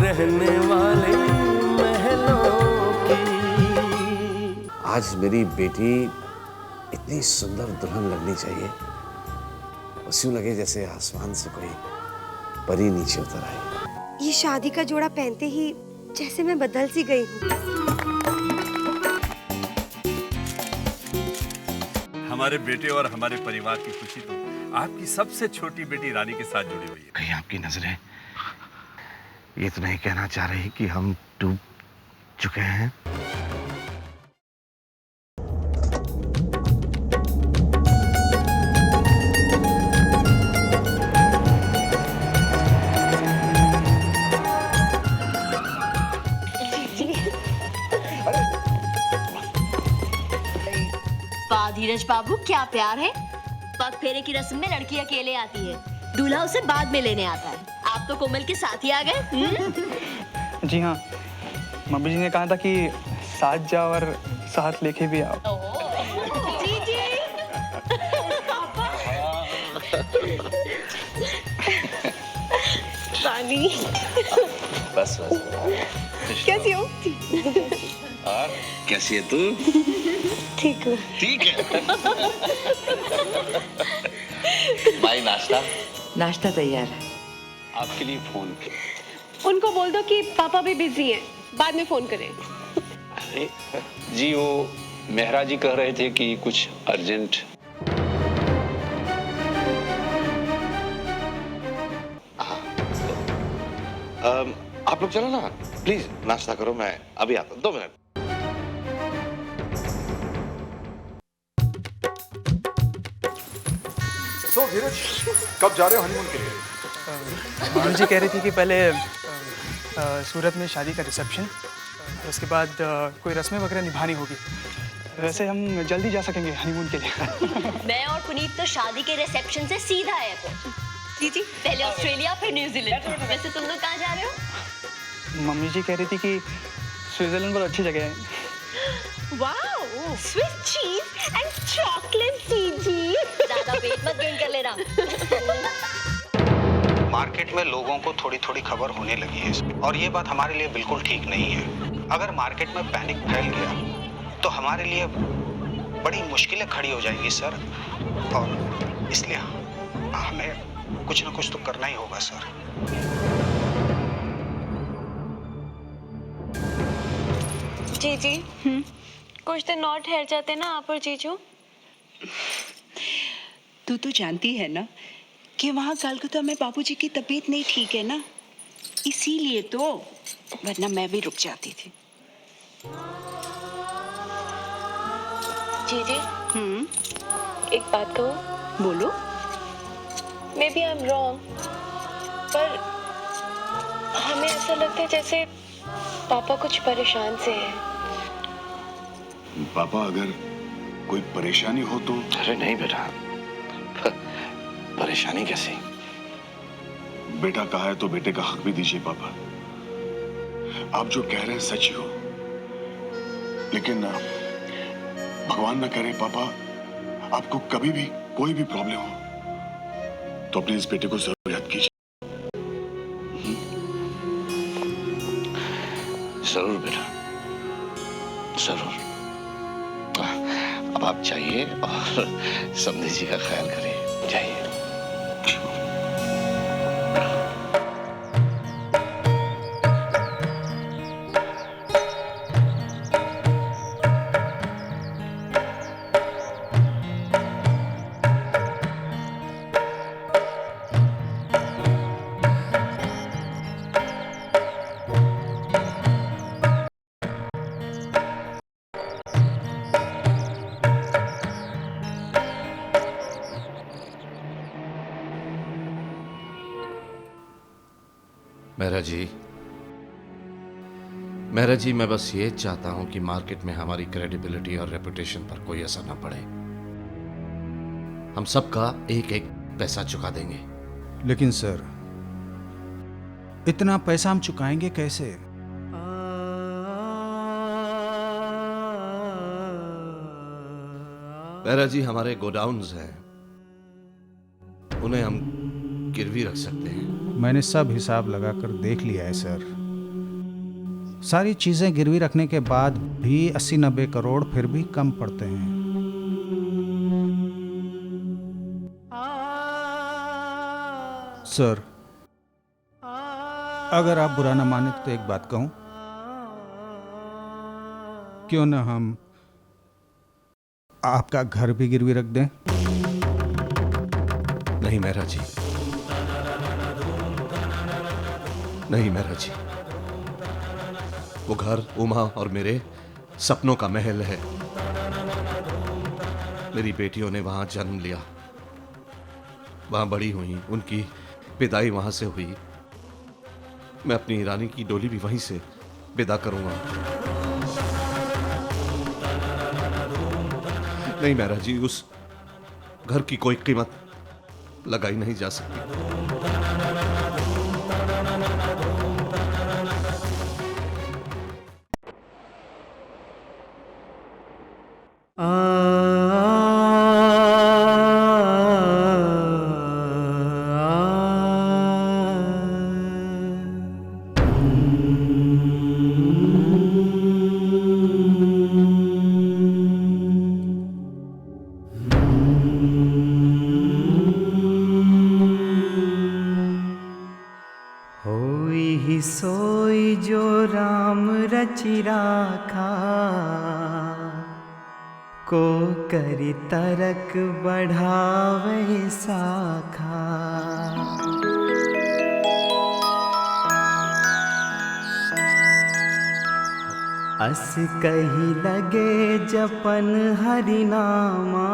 रहने वाले महलों की। आज मेरी बेटी इतनी सुंदर दुल्हन लगनी चाहिए, बस यूं लगे जैसे आसमान से कोई परी नीचे उतर आई। ये शादी का जोड़ा पहनते ही जैसे मैं बदल सी गई हूँ। हमारे बेटे और हमारे परिवार की खुशी तो आपकी सबसे छोटी बेटी रानी के साथ जुड़ी हुई है। कहीं आपकी नजरें ये तो नहीं कहना चाह रही कि हम डूब चुके हैं? धीरज बाबू, क्या प्यार है। पग फेरे की रस्म में लड़की अकेले आती है, दूल्हा उसे बाद में लेने आता है। आप तो कोमल के साथ ही आ गए। जी हाँ, मम्मी जी ने कहा था कि साथ जाओ और साथ लेके भी आओ। जी जी। रानी, बस कैसी हो? और कैसी है तू? ठीक हूँ। ठीक है। भाई नाश्ता तैयार है। आपके लिए फोन। उनको बोल दो कि पापा भी बिजी हैं, बाद में फोन करें। अरे जी, वो मेहरा जी कह रहे थे कि कुछ अर्जेंट। आप लोग चलो ना, प्लीज नाश्ता करो, मैं अभी आता हूँ, 2 मिनट। तो धीरज, कब जा रहे हो हनीमून के लिए? मम्मी जी कह रही थी कि पहले सूरत में शादी का रिसेप्शन, उसके बाद कोई रस्में वगैरह निभानी होगी। वैसे हम जल्दी जा सकेंगे हनीमून के लिए। मैं और पुनीत तो शादी के रिसेप्शन से सीधा एयरपोर्ट। जी जी, पहले ऑस्ट्रेलिया फिर न्यूजीलैंड। वैसे तुम लोग कहाँ जा रहे हो? मम्मी जी कह रही थी कि स्विट्जरलैंड बहुत अच्छी जगह है। Wow, Swiss cheese and chocolate जी। ज्यादा वेट मत गेन कर लेना। मार्केट में लोगों को थोड़ी थोड़ी खबर होने लगी है और ये बात हमारे लिए बिल्कुल ठीक नहीं है। अगर मार्केट में पैनिक फैल गया तो हमारे लिए बड़ी मुश्किलें खड़ी हो जाएंगी सर, और इसलिए हमें कुछ ना कुछ तो करना ही होगा सर। जी जी, कुछ दिन और ठहर जाते ना आप और जीजू। तू तो जानती है ना कि वहाँ कलकत्ता में बाबूजी की तबीयत नहीं ठीक है ना, इसीलिए तो, वरना मैं भी रुक जाती थी। जी जी, एक बात कहूँ? बोलो। Maybe I am wrong, पर हमें ऐसा लगता है जैसे पापा कुछ परेशान से हैं। पापा, अगर कोई परेशानी हो तो? अरे नहीं बेटा, परेशानी कैसी? बेटा कहा है तो बेटे का हक भी दीजिए पापा। आप जो कह रहे हैं सच ही हो, लेकिन भगवान ना करे पापा आपको कभी भी कोई भी प्रॉब्लम हो तो अपने इस बेटे को जरूर याद कीजिए। जरूर बेटा, जरूर। अब आप जाइए और समधी जी का ख्याल करिए, जाइए। मेहरा जी, मैं बस ये चाहता हूं कि मार्केट में हमारी क्रेडिबिलिटी और रेपुटेशन पर कोई असर ना पड़े। हम सबका एक एक पैसा चुका देंगे। लेकिन सर, इतना पैसा हम चुकाएंगे कैसे? मेहरा जी, हमारे गोडाउन्स हैं, उन्हें हम गिरवी रख सकते हैं। मैंने सब हिसाब लगाकर देख लिया है सर। सारी चीज़ें गिरवी रखने के बाद भी 80-90 करोड़ फिर भी कम पड़ते हैं। सर, अगर आप बुरा ना माने तो एक बात कहूं, क्यों ना हम आपका घर भी गिरवी रख दें? नहीं मेहरा जी, नहीं मेहरा जी, वो घर उमा और मेरे सपनों का महल है। मेरी बेटियों ने वहां जन्म लिया, वहां बड़ी हुई, उनकी विदाई वहां से हुई। मैं अपनी रानी की डोली भी वहीं से विदा करूंगा। नहीं मेहरा जी, उस घर की कोई कीमत लगाई नहीं जा सकती। होई सोई जो राम रचि राखा, को करि तरक बढ़ावे साखा। अस कही लगे जपन हरि नामा,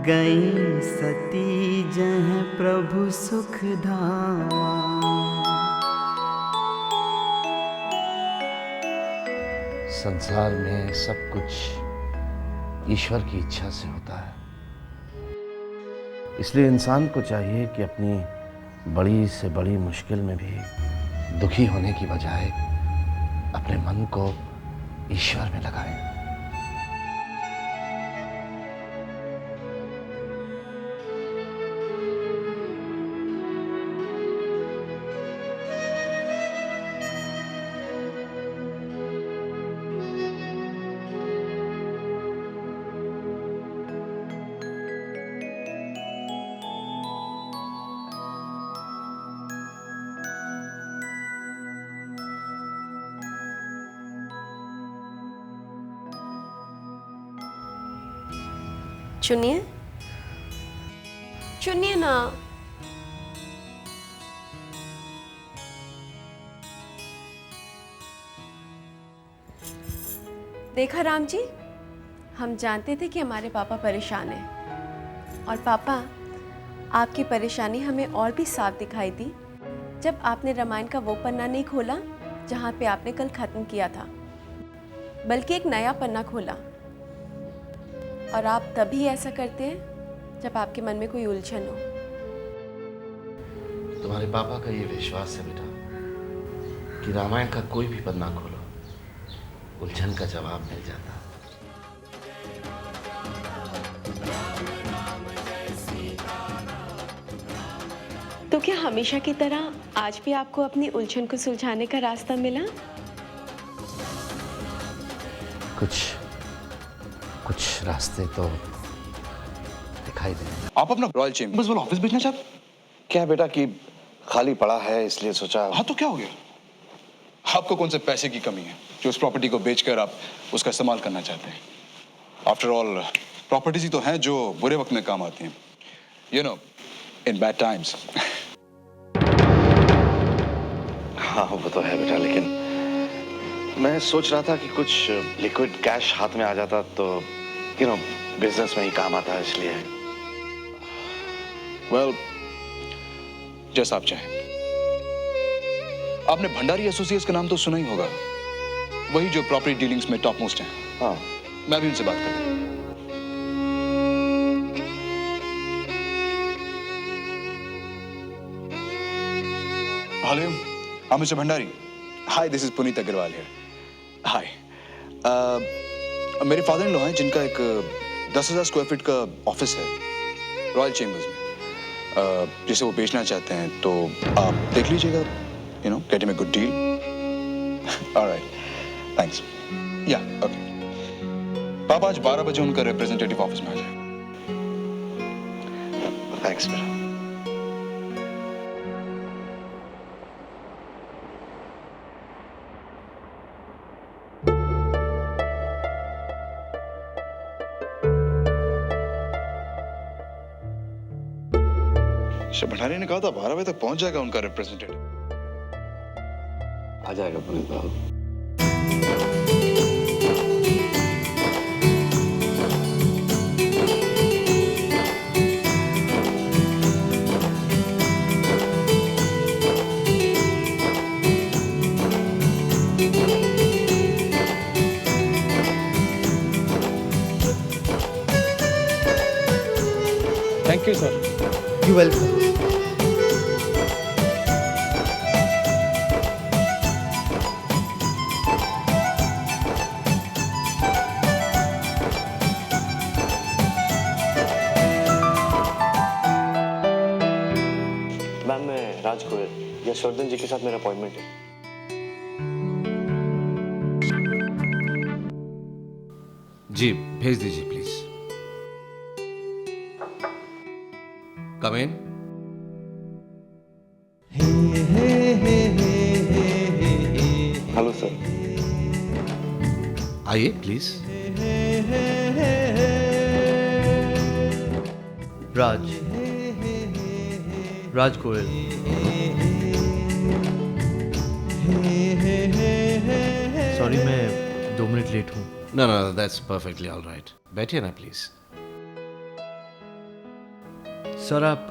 गई सती जह प्रभु सुख धामा। संसार में सब कुछ ईश्वर की इच्छा से होता है, इसलिए इंसान को चाहिए कि अपनी बड़ी से बड़ी मुश्किल में भी दुखी होने की बजाय अपने मन को ईश्वर में लगाए। चुनिए, चुनिए ना। देखा राम जी, हम जानते थे कि हमारे पापा परेशान हैं, और पापा आपकी परेशानी हमें और भी साफ दिखाई दी जब आपने रामायण का वो पन्ना नहीं खोला जहाँ पे आपने कल खत्म किया था, बल्कि एक नया पन्ना खोला। और आप तभी ऐसा करते हैं जब आपके मन में कोई उलझन हो। तुम्हारे पापा का ये विश्वास है बेटा कि रामायण का कोई भी पन्ना खोलो, उलझन का जवाब मिल जाता। तो क्या हमेशा की तरह आज भी आपको अपनी उलझन को सुलझाने का रास्ता मिला? कुछ रास्ते तो दिखाई दे। आप अपना रॉयल चेम्बर्स वाला ऑफिस बेचना चाहते? क्या बेटा कि खाली पड़ा है इसलिए सोचा। हाँ तो क्या हो गया? आपको कौन से पैसे की कमी है जो उस प्रॉपर्टी को बेचकर आप उसका इस्तेमाल करना चाहते हैं? आफ्टर ऑल प्रॉपर्टीज ही तो हैं जो बुरे वक्त में काम आती हैं, you know, in bad times. हाँ वो तो है बेटा, लेकिन मैं सोच रहा था कि कुछ लिक्विड कैश हाथ में आ जाता तो यू नो बिजनेस में ही काम आता है, इसलिए। वेल, जैसा आप चाहें। आपने भंडारी एसोसिएट्स का नाम तो सुना ही होगा, वही जो प्रॉपर्टी डीलिंग्स में टॉप मोस्ट हैं। हाँ, मैं भी उनसे बात करता हूँ। Hello, mister Bhandari. Hi, this is Puneet Agarwal here. Hi, मेरे फादर इन लॉ हैं जिनका एक 10,000 स्क्वायर फीट का ऑफिस है रॉयल चेम्बर्स में, जिसे वो बेचना चाहते हैं, तो आप देख लीजिएगा, you know, get him a good deal. Alright, thanks. या ओके, पापा आज 12 बजे उनका रिप्रेजेंटेटिव ऑफिस में आ जाए। थैंक्स बेटा। भंडारी ने कहा था 12 बजे तक पहुंच जाएगा उनका रिप्रेजेंटेटिव। आ जाएगा Puneet babu. Thank you sir. You welcome. Ma'am मैं राज गोयल, यशवर्धन जी के साथ मेरा अपॉइंटमेंट है। जी भेज दीजिए please. Come in. Hello sir. आइए प्लीज। राज गोयल। सॉरी मैं 2 मिनट लेट हूँ। No, that's perfectly all right. बैठिए ना प्लीज। सर आप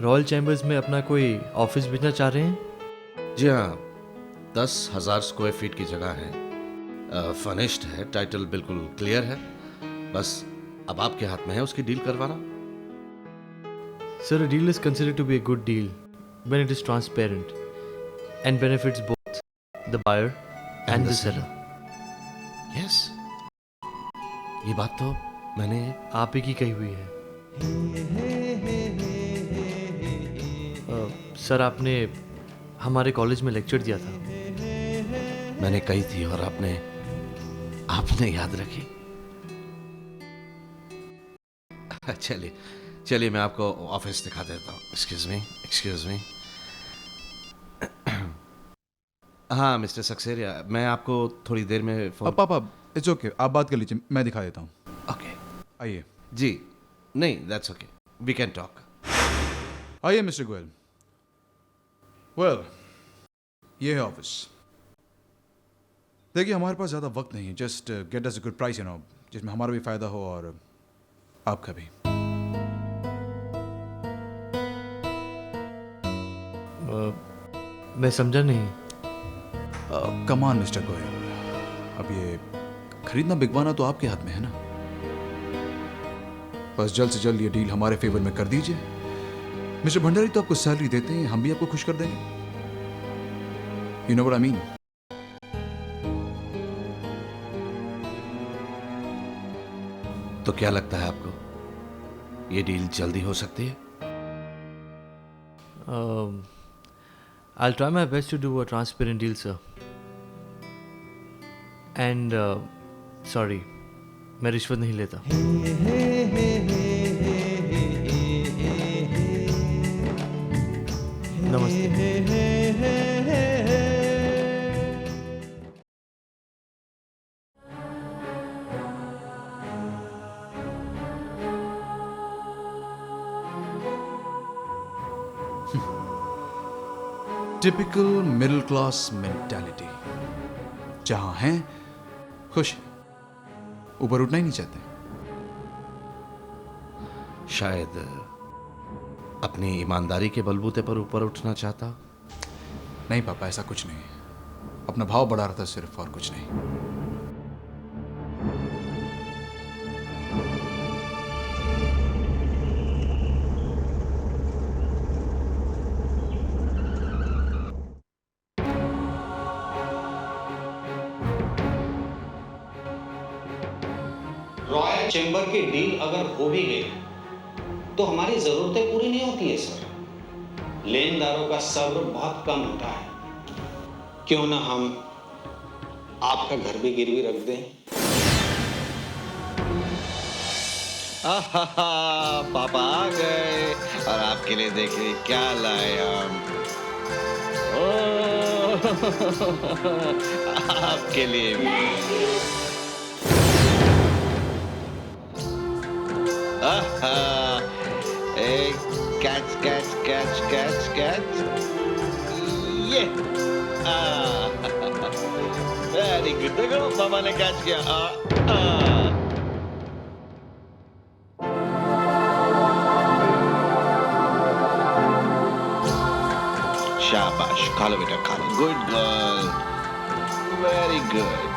रॉयल चैम्बर्स में अपना कोई ऑफिस भेजना चाह रहे हैं? जी हाँ, 10,000 स्क्वायर फीट की जगह है, फर्निश्ड है, टाइटल बिल्कुल क्लियर है, बस अब आपके हाथ में है उसकी डील करवाना। Sir, a deal is considered to be a good deal when it is transparent and benefits both the buyer and the seller. Yes. ये बात तो मैंने आप ही की कही हुई है। सर आपने हमारे कॉलेज में लेक्चर दिया था। मैंने कही थी और आपने याद रखी। चलिए मैं आपको ऑफिस दिखा देता हूँ। Excuse me. हाँ मिस्टर सक्सेरिया, मैं आपको थोड़ी देर में फोन। पापा इट्स ओके, आप बात कर लीजिए, मैं दिखा देता हूँ। ओके आइए। जी नहीं, that's okay, we can talk. आइए मिस्टर गोयल। वेल ये है ऑफिस। देखिए हमारे पास ज़्यादा वक्त नहीं है, just get us a good price, जिसमें हमारा भी फायदा हो और आपका भी। मैं समझा नहीं। कम ऑन मिस्टर गोयल, अब ये खरीदना बिकवाना तो आपके हाथ में है ना। बस जल्द से जल्द ये डील हमारे फेवर में कर दीजिए। मिस्टर भंडारी तो आपको सैलरी देते हैं, हम भी आपको खुश कर देंगे। You know what I mean. तो क्या लगता है आपको, ये डील जल्दी हो सकती है? I'll try my best to do a transparent deal, sir. And sorry, मैं रिश्वत नहीं लेता। नमस्ते। टिपिकल मिडिल क्लास मेंटालिटी, जहां हैं खुश, ऊपर उठना ही नहीं चाहते। शायद अपनी ईमानदारी के बलबूते पर ऊपर उठना चाहता। नहीं पापा, ऐसा कुछ नहीं, अपना भाव बढ़ा रहा था सिर्फ, और कुछ नहीं। रॉयल चैम्बर की डील अगर हो भी गई तो हमारी जरूरतें पूरी नहीं होती है सर। लेनदारों का सब्र बहुत कम होता है। क्यों ना हम आपका घर भी गिरवी रख दें? पापा आ गए और आपके लिए देखिए क्या लाए हम। आपके लिए भी। Catch catch catch catch catch, ये वेरी गुड। देखो पापा ने कैच किया। शाबाश, खा लो बेटा खा लो। Good girl, very good.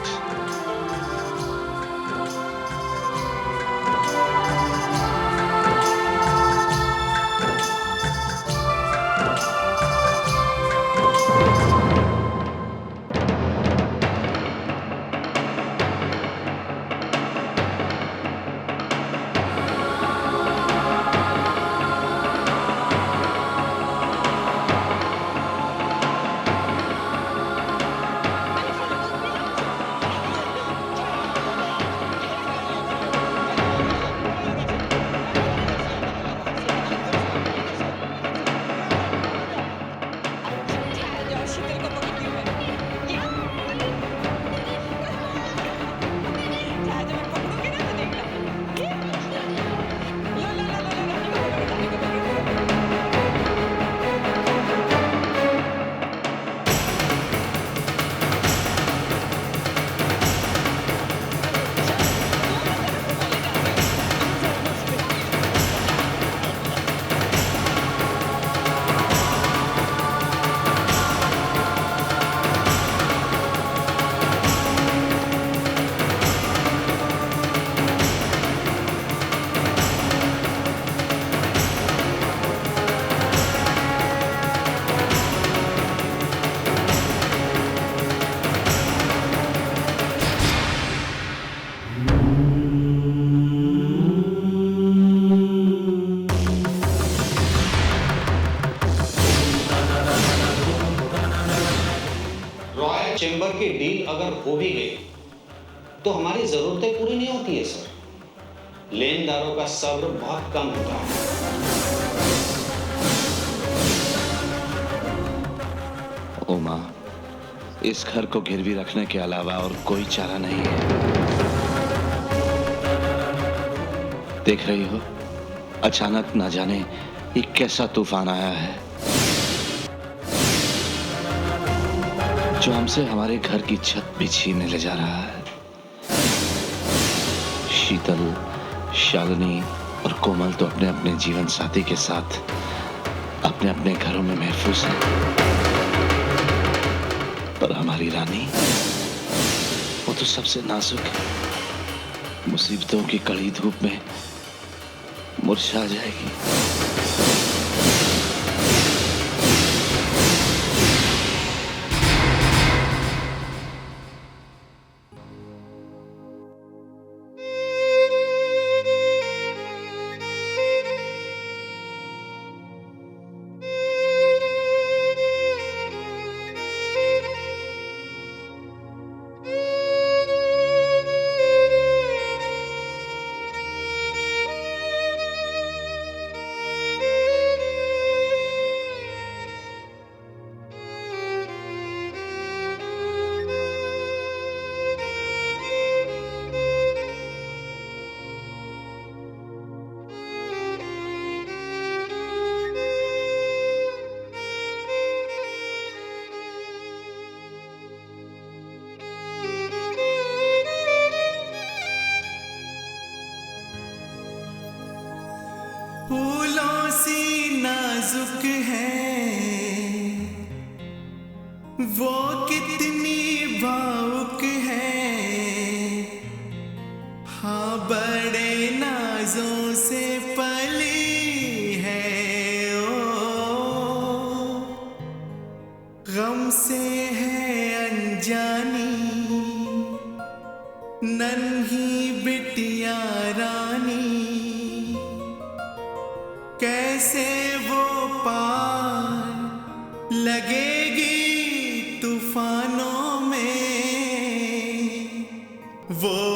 Chamber की डील अगर हो भी गई तो हमारी जरूरतें पूरी नहीं होती है सर। लेनदारों का सब्र बहुत कम होता है। उमा, इस घर को गिरवी रखने के अलावा और कोई चारा नहीं है। देख रही हो, अचानक न जाने ये कैसा तूफान आया है जो हमसे हमारे घर की छत भी छीनने ले जा रहा है। शीतल, शालिनी और कोमल तो अपने अपने जीवन साथी के साथ अपने अपने घरों में महफूज हैं, पर हमारी रानी, वो तो सबसे नाजुक है। मुसीबतों की कड़ी धूप में मुरझा जाएगी। फूलों सी नाजुक है वो, कितनी भावुक है। हाँ, बड़े नाजों से पली है ओ, गम से है अनजानी नन्ही बिटिया रानी। कैसे वो पार लगेगी तूफानों में, वो